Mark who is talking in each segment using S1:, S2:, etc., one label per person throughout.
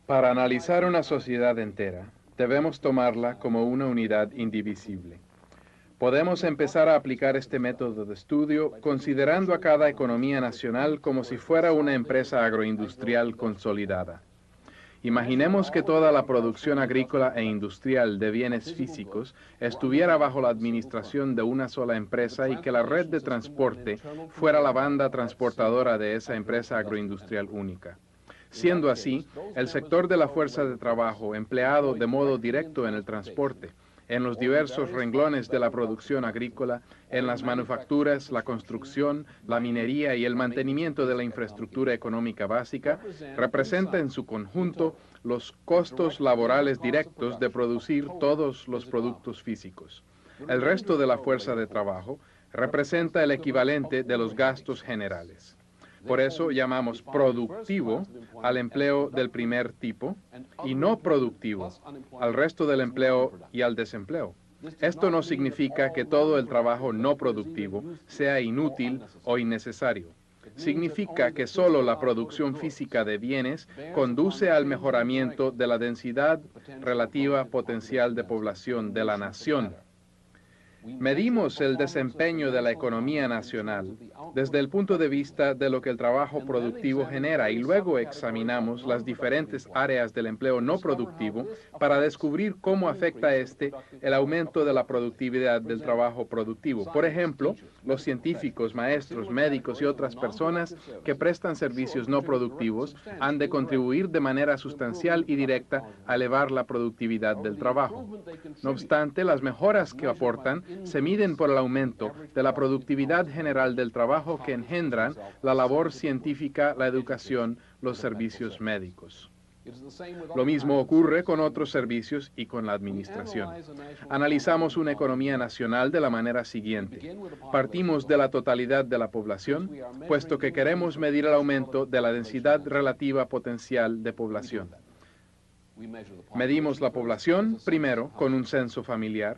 S1: Para analizar una sociedad entera, debemos tomarla como una unidad indivisible. Podemos empezar a aplicar este método de estudio considerando a cada economía nacional como si fuera una empresa agroindustrial consolidada. Imaginemos que toda la producción agrícola e industrial de bienes físicos estuviera bajo la administración de una sola empresa y que la red de transporte fuera la banda transportadora de esa empresa agroindustrial única. Siendo así, el sector de la fuerza de trabajo empleado de modo directo en el transporte, en los diversos renglones de la producción agrícola, en las manufacturas, la construcción, la minería y el mantenimiento de la infraestructura económica básica, representa en su conjunto los costos laborales directos de producir todos los productos físicos. El resto de la fuerza de trabajo representa el equivalente de los gastos generales. Por eso llamamos productivo al empleo del primer tipo y no productivo al resto del empleo y al desempleo. Esto no significa que todo el trabajo no productivo sea inútil o innecesario. Significa que solo la producción física de bienes conduce al mejoramiento de la densidad relativa potencial de población de la nación. Medimos el desempeño de la economía nacional desde el punto de vista de lo que el trabajo productivo genera y luego examinamos las diferentes áreas del empleo no productivo para descubrir cómo afecta el aumento de la productividad del trabajo productivo. Por ejemplo, los científicos, maestros, médicos y otras personas que prestan servicios no productivos han de contribuir de manera sustancial y directa a elevar la productividad del trabajo. No obstante, las mejoras que aportan se miden por el aumento de la productividad general del trabajo que engendran la labor científica, la educación, los servicios médicos. Lo mismo ocurre con otros servicios y con la administración. Analizamos una economía nacional de la manera siguiente. Partimos de la totalidad de la población, puesto que queremos medir el aumento de la densidad relativa potencial de población. Medimos la población, primero, con un censo familiar,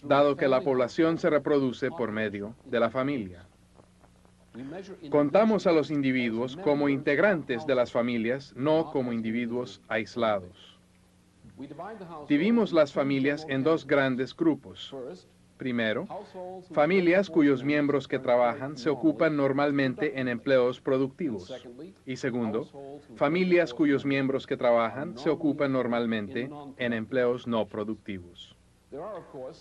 S1: dado que la población se reproduce por medio de la familia. Contamos a los individuos como integrantes de las familias, no como individuos aislados. Dividimos las familias en dos grandes grupos. Primero, familias cuyos miembros que trabajan se ocupan normalmente en empleos productivos. Y segundo, familias cuyos miembros que trabajan se ocupan normalmente en empleos no productivos.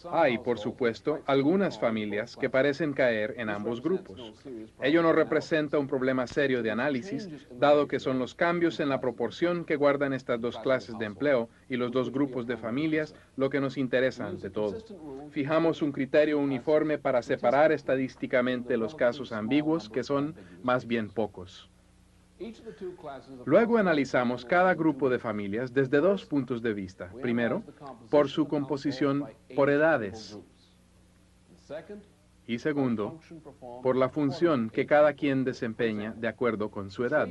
S1: Hay, por supuesto, algunas familias que parecen caer en ambos grupos. Ello no representa un problema serio de análisis, dado que son los cambios en la proporción que guardan estas dos clases de empleo y los dos grupos de familias lo que nos interesa ante todo. Fijamos un criterio uniforme para separar estadísticamente los casos ambiguos, que son más bien pocos. Luego analizamos cada grupo de familias desde dos puntos de vista. Primero, por su composición por edades. Y segundo, por la función que cada quien desempeña de acuerdo con su edad.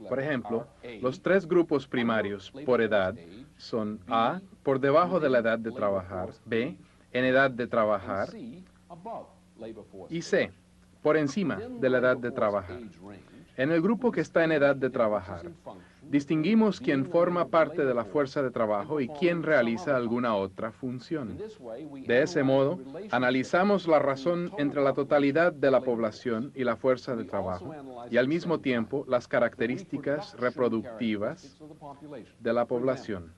S1: Por ejemplo, los tres grupos primarios por edad son A, por debajo de la edad de trabajar, B, en edad de trabajar, y C, por encima de la edad de trabajar. En el grupo que está en edad de trabajar, distinguimos quién forma parte de la fuerza de trabajo y quién realiza alguna otra función. De ese modo, analizamos la razón entre la totalidad de la población y la fuerza de trabajo, y al mismo tiempo las características reproductivas de la población.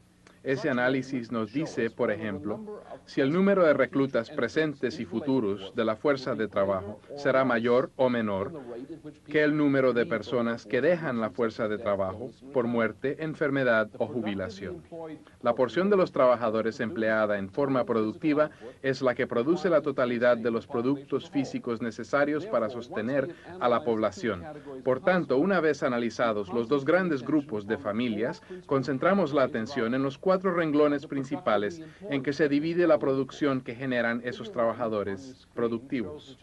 S1: Ese análisis nos dice, por ejemplo, si el número de reclutas presentes y futuros de la fuerza de trabajo será mayor o menor que el número de personas que dejan la fuerza de trabajo por muerte, enfermedad o jubilación. La porción de los trabajadores empleada en forma productiva es la que produce la totalidad de los productos físicos necesarios para sostener a la población. Por tanto, una vez analizados los dos grandes grupos de familias, concentramos la atención en los cuatro renglones principales en que se divide la producción que generan esos trabajadores productivos.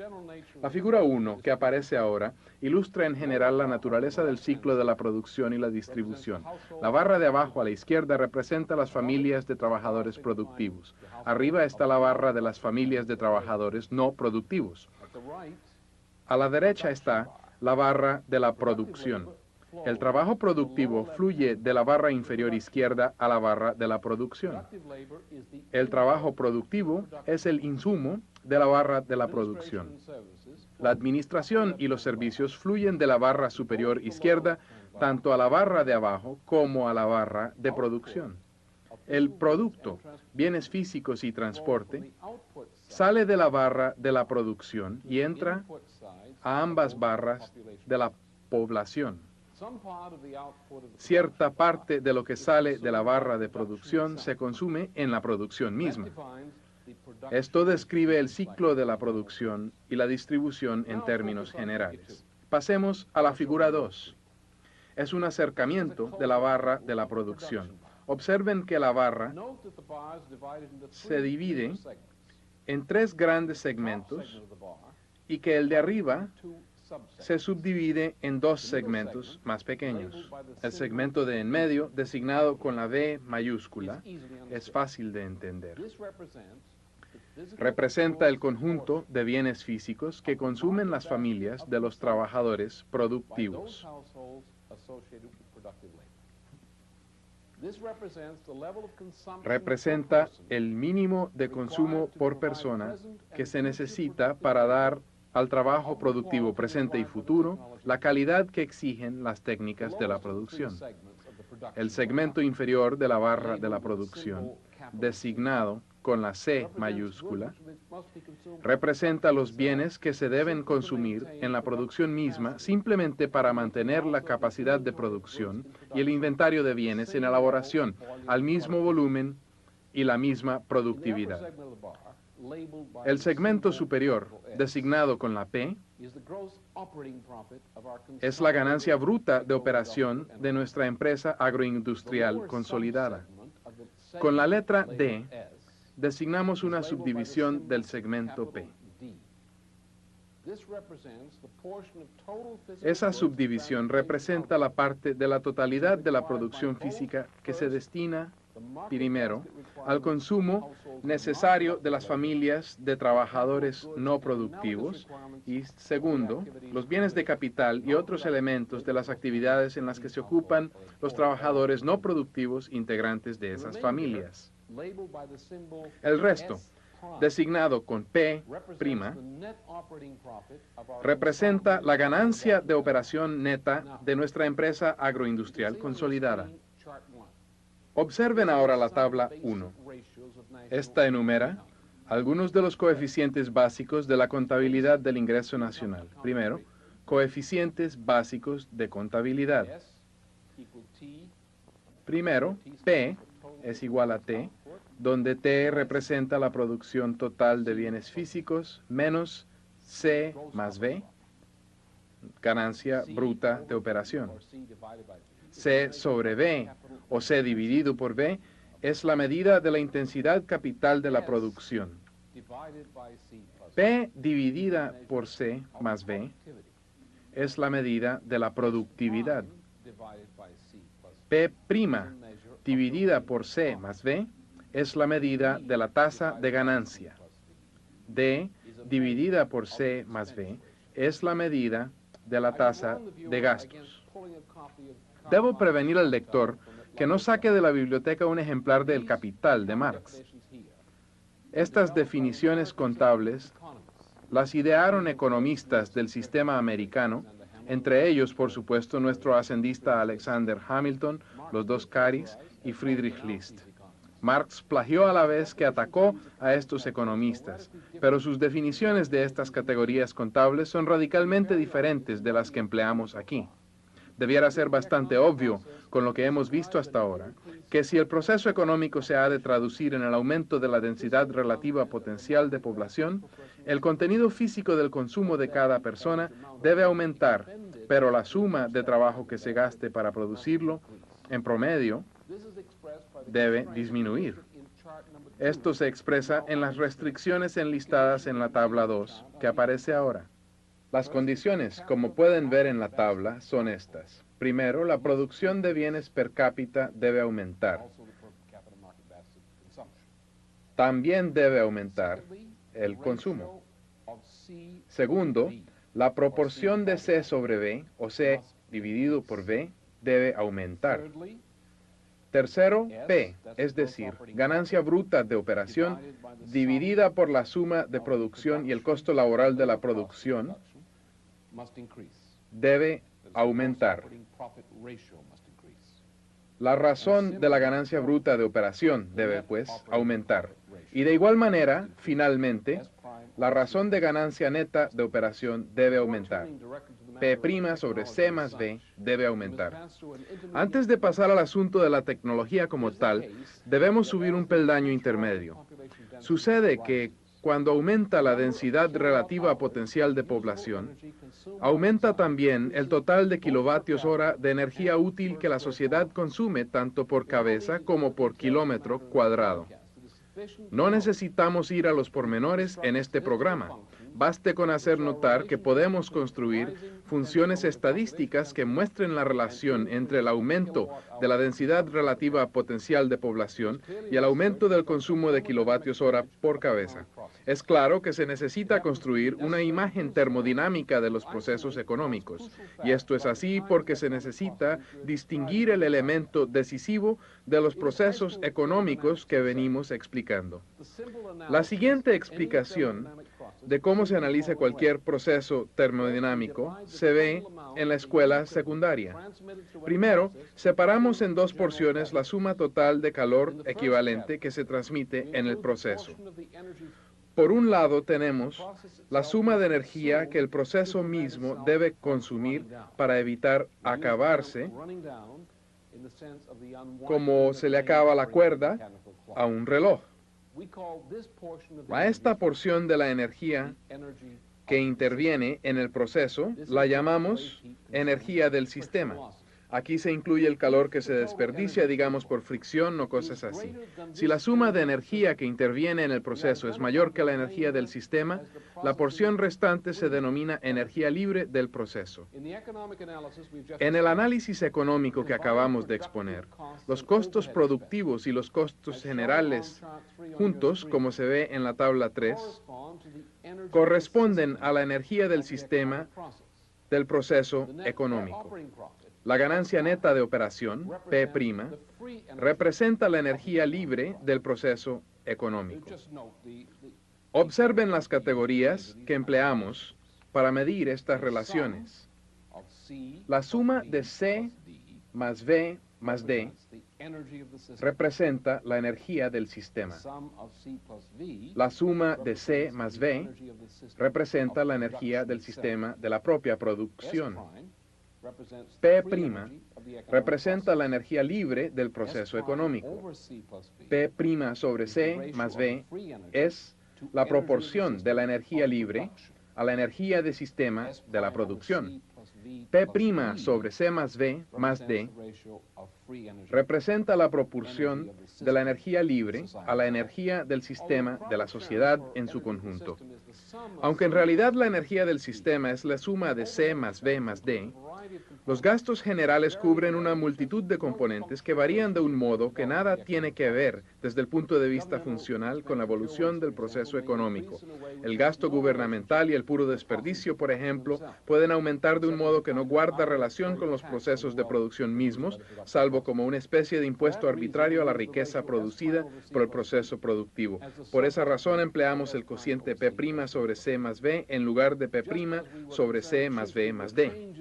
S1: La figura 1, que aparece ahora, ilustra en general la naturaleza del ciclo de la producción y la distribución. La barra de abajo a la izquierda representa las familias de trabajadores productivos. Arriba está la barra de las familias de trabajadores no productivos. A la derecha está la barra de la producción. El trabajo productivo fluye de la barra inferior izquierda a la barra de la producción. El trabajo productivo es el insumo de la barra de la producción. La administración y los servicios fluyen de la barra superior izquierda tanto a la barra de abajo como a la barra de producción. El producto, bienes físicos y transporte, sale de la barra de la producción y entra a ambas barras de la población. Cierta parte de lo que sale de la barra de producción se consume en la producción misma. Esto describe el ciclo de la producción y la distribución en términos generales. Pasemos a la figura 2. Es un acercamiento de la barra de la producción. Observen que la barra se divide en 3 grandes segmentos y que el de arriba se subdivide en 2 segmentos más pequeños. El segmento de en medio, designado con la B mayúscula, es fácil de entender. Representa el conjunto de bienes físicos que consumen las familias de los trabajadores productivos. Representa el mínimo de consumo por persona que se necesita para dar al trabajo productivo presente y futuro la calidad que exigen las técnicas de la producción. El segmento inferior de la barra de la producción, designado con la C mayúscula, representa los bienes que se deben consumir en la producción misma simplemente para mantener la capacidad de producción y el inventario de bienes en elaboración al mismo volumen y la misma productividad. El segmento superior, designado con la P, es la ganancia bruta de operación de nuestra empresa agroindustrial consolidada. Con la letra D, designamos una subdivisión del segmento P. Esa subdivisión representa la parte de la totalidad de la producción física que se destina, primero, al consumo necesario de las familias de trabajadores no productivos y, segundo, los bienes de capital y otros elementos de las actividades en las que se ocupan los trabajadores no productivos integrantes de esas familias. El resto, designado con P', representa la ganancia de operación neta de nuestra empresa agroindustrial consolidada. Observen ahora la tabla 1. Esta enumera algunos de los coeficientes básicos de la contabilidad del ingreso nacional. Primero, coeficientes básicos de contabilidad. Primero, P es igual a T, donde T representa la producción total de bienes físicos, menos C más B, ganancia bruta de operación. C sobre B, o C dividido por B, es la medida de la intensidad capital de la producción. P dividida por C más B es la medida de la productividad. P' dividida por C más B es la medida de la tasa de ganancia. D dividida por C más B es la medida de la tasa de gastos. Debo prevenir al lector que no saque de la biblioteca un ejemplar del Capital de Marx. Estas definiciones contables las idearon economistas del sistema americano, entre ellos, por supuesto, nuestro hacendista Alexander Hamilton, los dos Caris y Friedrich List. Marx plagió a la vez que atacó a estos economistas, pero sus definiciones de estas categorías contables son radicalmente diferentes de las que empleamos aquí. Debiera ser bastante obvio, con lo que hemos visto hasta ahora, que si el proceso económico se ha de traducir en el aumento de la densidad relativa potencial de población, el contenido físico del consumo de cada persona debe aumentar, pero la suma de trabajo que se gaste para producirlo, en promedio, debe disminuir. Esto se expresa en las restricciones enlistadas en la tabla 2, que aparece ahora. Las condiciones, como pueden ver en la tabla, son estas. Primero, la producción de bienes per cápita debe aumentar. También debe aumentar el consumo. Segundo, la proporción de C sobre B, o C dividido por V debe aumentar. Tercero, P, es decir, ganancia bruta de operación dividida por la suma de producción y el costo laboral de la producción debe aumentar. La razón de la ganancia bruta de operación debe, pues, aumentar. Y de igual manera, finalmente, la razón de ganancia neta de operación debe aumentar. P' sobre C más B debe aumentar. Antes de pasar al asunto de la tecnología como tal, debemos subir un peldaño intermedio. Sucede que cuando aumenta la densidad relativa potencial de población, aumenta también el total de kilovatios hora de energía útil que la sociedad consume tanto por cabeza como por kilómetro cuadrado. No necesitamos ir a los pormenores en este programa. Baste con hacer notar que podemos construir funciones estadísticas que muestren la relación entre el aumento de la densidad relativa potencial de población y el aumento del consumo de kilovatios hora por cabeza. Es claro que se necesita construir una imagen termodinámica de los procesos económicos, y esto es así porque se necesita distinguir el elemento decisivo de los procesos económicos que venimos explicando. La siguiente explicación de cómo se analiza cualquier proceso termodinámico se ve en la escuela secundaria. Primero, separamos en dos porciones la suma total de calor equivalente que se transmite en el proceso. Por un lado tenemos la suma de energía que el proceso mismo debe consumir para evitar acabarse, como se le acaba la cuerda a un reloj. A esta porción de la energía que interviene en el proceso la llamamos energía del sistema. Aquí se incluye el calor que se desperdicia, digamos, por fricción o cosas así. Si la suma de energía que interviene en el proceso es mayor que la energía del sistema, la porción restante se denomina energía libre del proceso. En el análisis económico que acabamos de exponer, los costos productivos y los costos generales juntos, como se ve en la tabla 3, corresponden a la energía del sistema del proceso económico. La ganancia neta de operación, P', representa la energía libre del proceso económico. Observen las categorías que empleamos para medir estas relaciones. La suma de C más V más D representa la energía del sistema. La suma de C más V representa la energía del sistema de la propia producción. P' representa la energía libre del proceso económico. P' sobre C más V es la proporción de la energía libre a la energía de sistema de la producción. P' sobre C más V más D representa la proporción de la energía libre a la energía del sistema de la sociedad en su conjunto. Aunque en realidad la energía del sistema es la suma de C más V más D, los gastos generales cubren una multitud de componentes que varían de un modo que nada tiene que ver desde el punto de vista funcional con la evolución del proceso económico. El gasto gubernamental y el puro desperdicio, por ejemplo, pueden aumentar de un modo que no guarda relación con los procesos de producción mismos, salvo como una especie de impuesto arbitrario a la riqueza producida por el proceso productivo. Por esa razón empleamos el cociente P' sobre C más V en lugar de P' sobre C más V más D.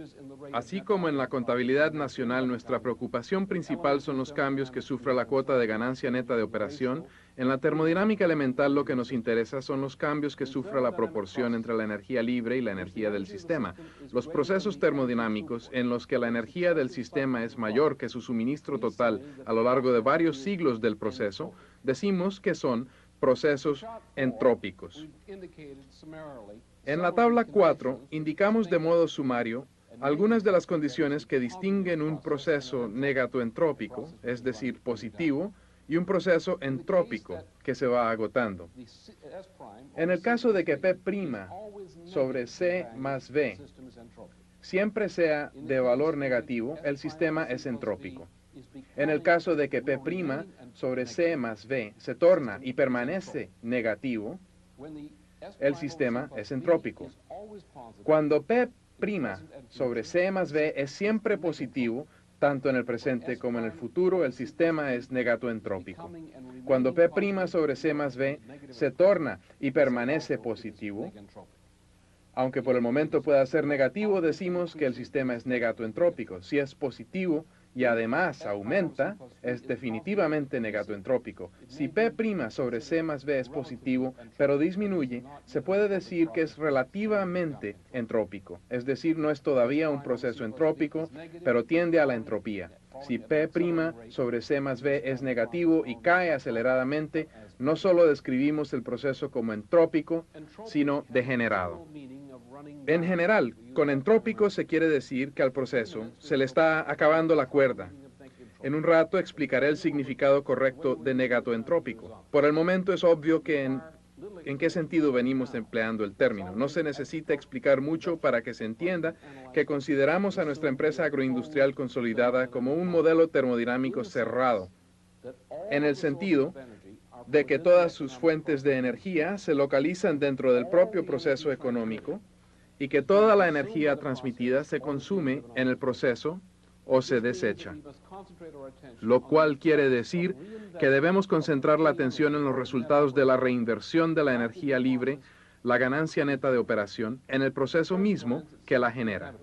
S1: Así como en la contabilidad nacional nuestra preocupación principal son los cambios que sufre la cuota de ganancia neta de operación, en la termodinámica elemental lo que nos interesa son los cambios que sufre la proporción entre la energía libre y la energía del sistema. Los procesos termodinámicos en los que la energía del sistema es mayor que su suministro total a lo largo de varios siglos del proceso, decimos que son procesos entrópicos. En la tabla 4 indicamos de modo sumario algunas de las condiciones que distinguen un proceso negatoentrópico, es decir, positivo, y un proceso entrópico que se va agotando. En el caso de que P' sobre C más V siempre sea de valor negativo, el sistema es entrópico. En el caso de que P' sobre C más V se torna y permanece negativo, el sistema es entrópico. Cuando P' sobre C más B es siempre positivo, tanto en el presente como en el futuro, el sistema es negatoentrópico. Cuando P' sobre C más B se torna y permanece positivo, aunque por el momento pueda ser negativo, decimos que el sistema es negatoentrópico. Si es positivo y además aumenta, es definitivamente negatoentrópico. Si P' sobre C más B es positivo, pero disminuye, se puede decir que es relativamente entrópico. Es decir, no es todavía un proceso entrópico, pero tiende a la entropía. Si P' sobre C más B es negativo y cae aceleradamente, no solo describimos el proceso como entrópico, sino degenerado. En general, con entrópico se quiere decir que al proceso se le está acabando la cuerda. En un rato explicaré el significado correcto de negatoentrópico. Por el momento es obvio que en qué sentido venimos empleando el término. No se necesita explicar mucho para que se entienda que consideramos a nuestra empresa agroindustrial consolidada como un modelo termodinámico cerrado, en el sentido de que todas sus fuentes de energía se localizan dentro del propio proceso económico y que toda la energía transmitida se consume en el proceso o se desecha. Lo cual quiere decir que debemos concentrar la atención en los resultados de la reinversión de la energía libre, la ganancia neta de operación, en el proceso mismo que la genera.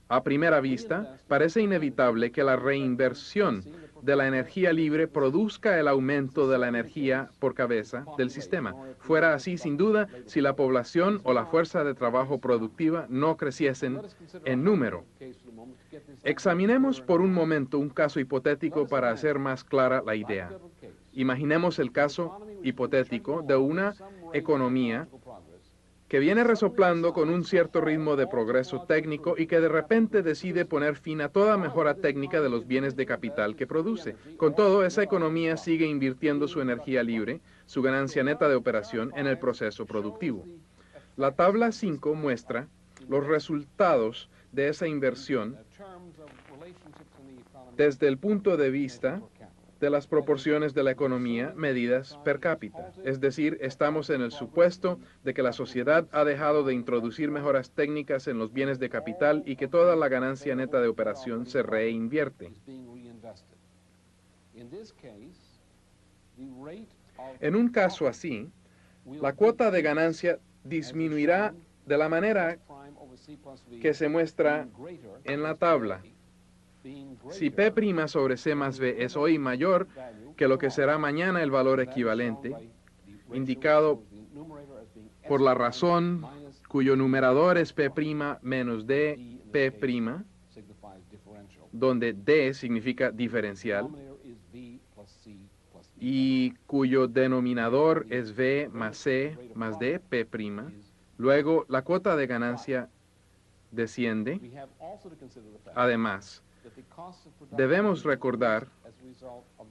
S1: A primera vista, parece inevitable que la reinversión de la energía libre produzca el aumento de la energía por cabeza del sistema. Fuera así, sin duda, si la población o la fuerza de trabajo productiva no creciesen en número. Examinemos por un momento un caso hipotético para hacer más clara la idea. Imaginemos el caso hipotético de una economía que viene resoplando con un cierto ritmo de progreso técnico y que de repente decide poner fin a toda mejora técnica de los bienes de capital que produce. Con todo, esa economía sigue invirtiendo su energía libre, su ganancia neta de operación, en el proceso productivo. La tabla 5 muestra los resultados de esa inversión desde el punto de vista de las proporciones de la economía medidas per cápita. Es decir, estamos en el supuesto de que la sociedad ha dejado de introducir mejoras técnicas en los bienes de capital y que toda la ganancia neta de operación se reinvierte. En un caso así, la cuota de ganancia disminuirá de la manera que se muestra en la tabla. Si P' sobre C más B es hoy mayor que lo que será mañana el valor equivalente, indicado por la razón cuyo numerador es P' menos D, P', donde D significa diferencial, y cuyo denominador es V más C más D, P', luego la cuota de ganancia desciende. Además, debemos recordar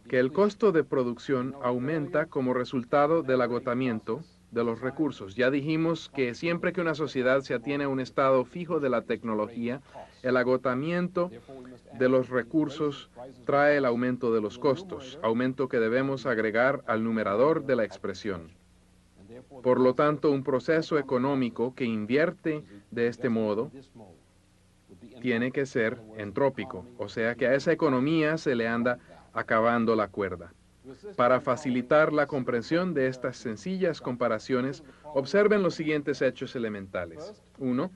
S1: que el costo de producción aumenta como resultado del agotamiento de los recursos. Ya dijimos que siempre que una sociedad se atiene a un estado fijo de la tecnología, el agotamiento de los recursos trae el aumento de los costos, aumento que debemos agregar al numerador de la expresión. Por lo tanto, un proceso económico que invierte de este modo tiene que ser entrópico, o sea que a esa economía se le anda acabando la cuerda. Para facilitar la comprensión de estas sencillas comparaciones, observen los siguientes hechos elementales. 1.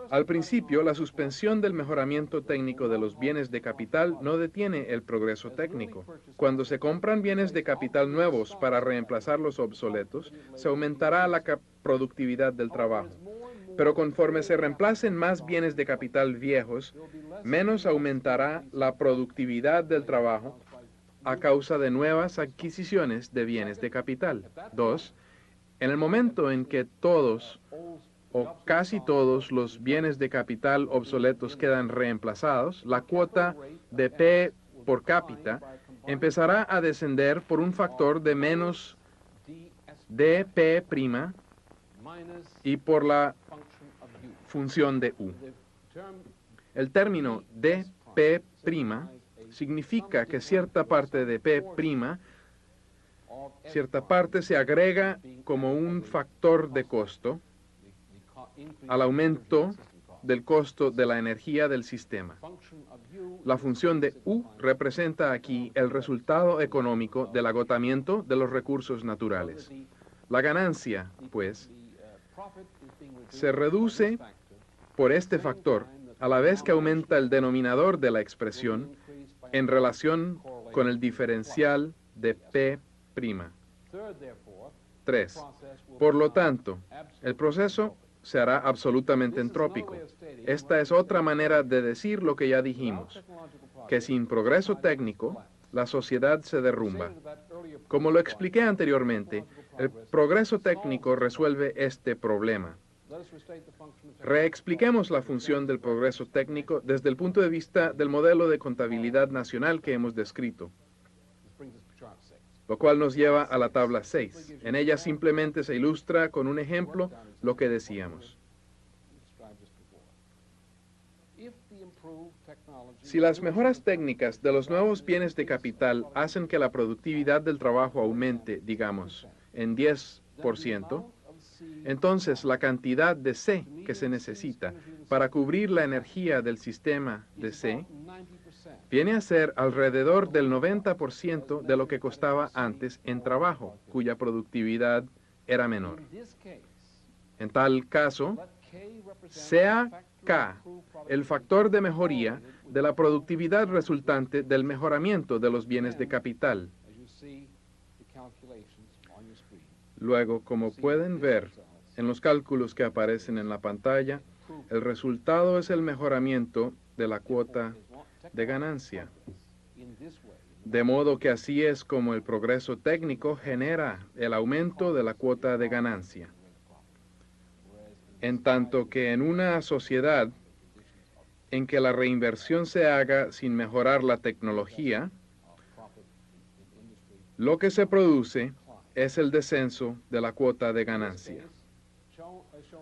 S1: Al principio, la suspensión del mejoramiento técnico de los bienes de capital no detiene el progreso técnico. Cuando se compran bienes de capital nuevos para reemplazar los obsoletos, se aumentará la productividad del trabajo. Pero conforme se reemplacen más bienes de capital viejos, menos aumentará la productividad del trabajo a causa de nuevas adquisiciones de bienes de capital. 2. En el momento en que todos o casi todos los bienes de capital obsoletos quedan reemplazados, la cuota de P por cápita empezará a descender por un factor de menos dP' y por la función de U. El término dP' significa que cierta parte de P', cierta parte se agrega como un factor de costo al aumento del costo de la energía del sistema. La función de U representa aquí el resultado económico del agotamiento de los recursos naturales. La ganancia, pues, se reduce por este factor a la vez que aumenta el denominador de la expresión en relación con el diferencial de P'. 3. Por lo tanto, el proceso se hará absolutamente entrópico. Esta es otra manera de decir lo que ya dijimos, que sin progreso técnico, la sociedad se derrumba. Como lo expliqué anteriormente, el progreso técnico resuelve este problema. Reexpliquemos la función del progreso técnico desde el punto de vista del modelo de contabilidad nacional que hemos descrito, lo cual nos lleva a la tabla 6. En ella simplemente se ilustra con un ejemplo lo que decíamos. Si las mejoras técnicas de los nuevos bienes de capital hacen que la productividad del trabajo aumente, digamos, en 10%, entonces la cantidad de C que se necesita para cubrir la energía del sistema de C viene a ser alrededor del 90% de lo que costaba antes en trabajo, cuya productividad era menor. En tal caso, sea K el factor de mejoría de la productividad resultante del mejoramiento de los bienes de capital. Luego, como pueden ver en los cálculos que aparecen en la pantalla, el resultado es el mejoramiento de la cuota de ganancia. De modo que así es como el progreso técnico genera el aumento de la cuota de ganancia. En tanto que en una sociedad en que la reinversión se haga sin mejorar la tecnología, lo que se produce es el descenso de la cuota de ganancia.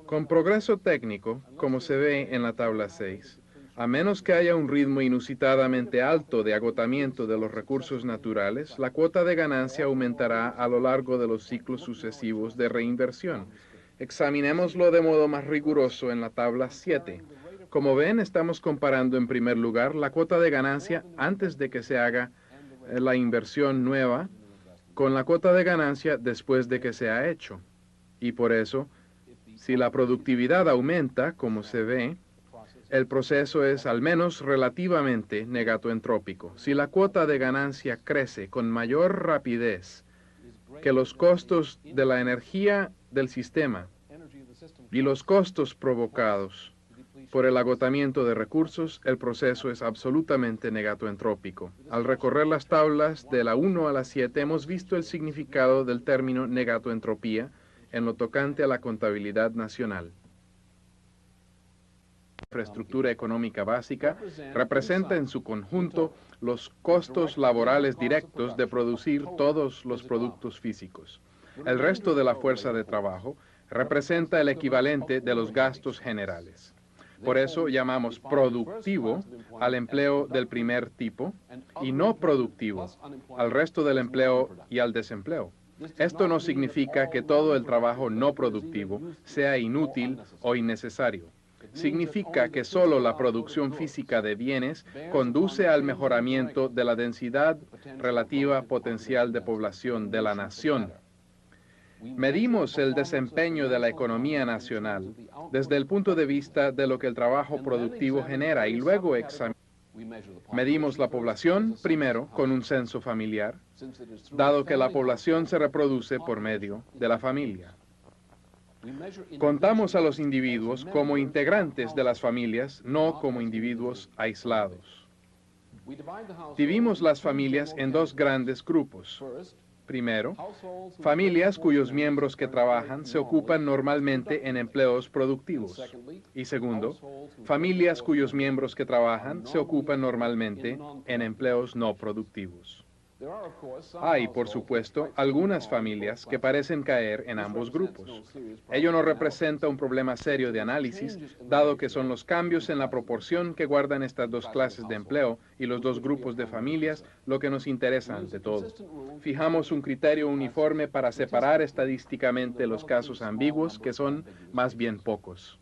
S1: Con progreso técnico, como se ve en la tabla 6, a menos que haya un ritmo inusitadamente alto de agotamiento de los recursos naturales, la cuota de ganancia aumentará a lo largo de los ciclos sucesivos de reinversión. Examinémoslo de modo más riguroso en la tabla 7. Como ven, estamos comparando en primer lugar la cuota de ganancia antes de que se haga la inversión nueva con la cuota de ganancia después de que se ha hecho. Y por eso, si la productividad aumenta, como se ve, el proceso es al menos relativamente negatoentrópico. Si la cuota de ganancia crece con mayor rapidez que los costos de la energía del sistema y los costos provocados por el agotamiento de recursos, el proceso es absolutamente negatoentrópico. Al recorrer las tablas de la 1 a la 7 hemos visto el significado del término negatoentropía en lo tocante a la contabilidad nacional. La infraestructura económica básica representa en su conjunto los costos laborales directos de producir todos los productos físicos. El resto de la fuerza de trabajo representa el equivalente de los gastos generales. Por eso llamamos productivo al empleo del primer tipo y no productivo al resto del empleo y al desempleo. Esto no significa que todo el trabajo no productivo sea inútil o innecesario. Significa que solo la producción física de bienes conduce al mejoramiento de la densidad relativa potencial de población de la nación. Medimos el desempeño de la economía nacional desde el punto de vista de lo que el trabajo productivo genera y luego medimos la población primero con un censo familiar, dado que la población se reproduce por medio de la familia. Contamos a los individuos como integrantes de las familias, no como individuos aislados. Dividimos las familias en dos grandes grupos. Primero, familias cuyos miembros que trabajan se ocupan normalmente en empleos productivos. Y segundo, familias cuyos miembros que trabajan se ocupan normalmente en empleos no productivos. Hay, por supuesto, algunas familias que parecen caer en ambos grupos. Ello no representa un problema serio de análisis, dado que son los cambios en la proporción que guardan estas dos clases de empleo y los dos grupos de familias lo que nos interesa ante todo. Fijamos un criterio uniforme para separar estadísticamente los casos ambiguos, que son más bien pocos.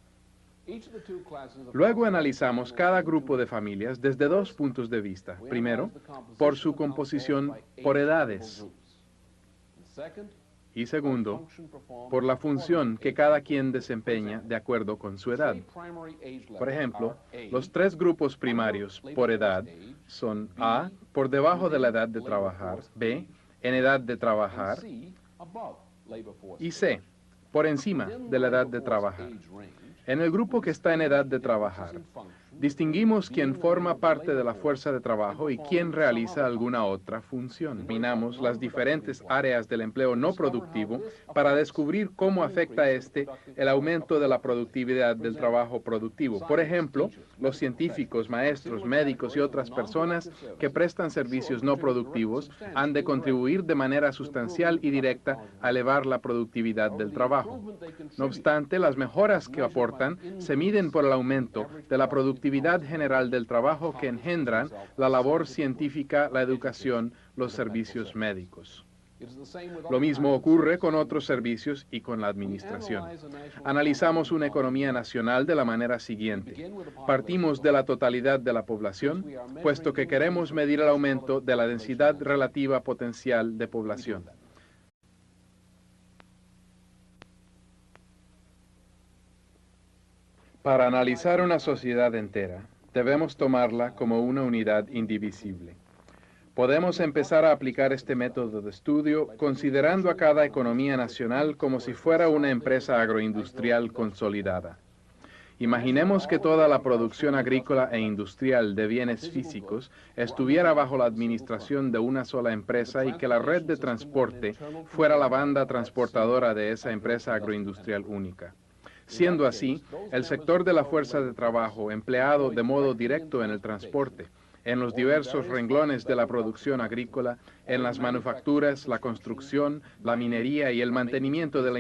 S1: Luego analizamos cada grupo de familias desde dos puntos de vista. Primero, por su composición por edades. Y segundo, por la función que cada quien desempeña de acuerdo con su edad. Por ejemplo, los tres grupos primarios por edad son A, por debajo de la edad de trabajar, B, en edad de trabajar, y C, por encima de la edad de trabajar. En el grupo que está en edad de trabajar, distinguimos quién forma parte de la fuerza de trabajo y quién realiza alguna otra función. Examinamos las diferentes áreas del empleo no productivo para descubrir cómo afecta el aumento de la productividad del trabajo productivo. Por ejemplo, los científicos, maestros, médicos y otras personas que prestan servicios no productivos han de contribuir de manera sustancial y directa a elevar la productividad del trabajo. No obstante, las mejoras que aportan se miden por el aumento de la productividad general del trabajo que engendran la labor científica, la educación, los servicios médicos. Lo mismo ocurre con otros servicios y con la administración. Analizamos una economía nacional de la manera siguiente. Partimos de la totalidad de la población, puesto que queremos medir el aumento de la densidad relativa potencial de población. Para analizar una sociedad entera, debemos tomarla como una unidad indivisible. Podemos empezar a aplicar este método de estudio considerando a cada economía nacional como si fuera una empresa agroindustrial consolidada. Imaginemos que toda la producción agrícola e industrial de bienes físicos estuviera bajo la administración de una sola empresa y que la red de transporte fuera la banda transportadora de esa empresa agroindustrial única. Siendo así, el sector de la fuerza de trabajo empleado de modo directo en el transporte, en los diversos renglones de la producción agrícola, en las manufacturas, la construcción, la minería y el mantenimiento de la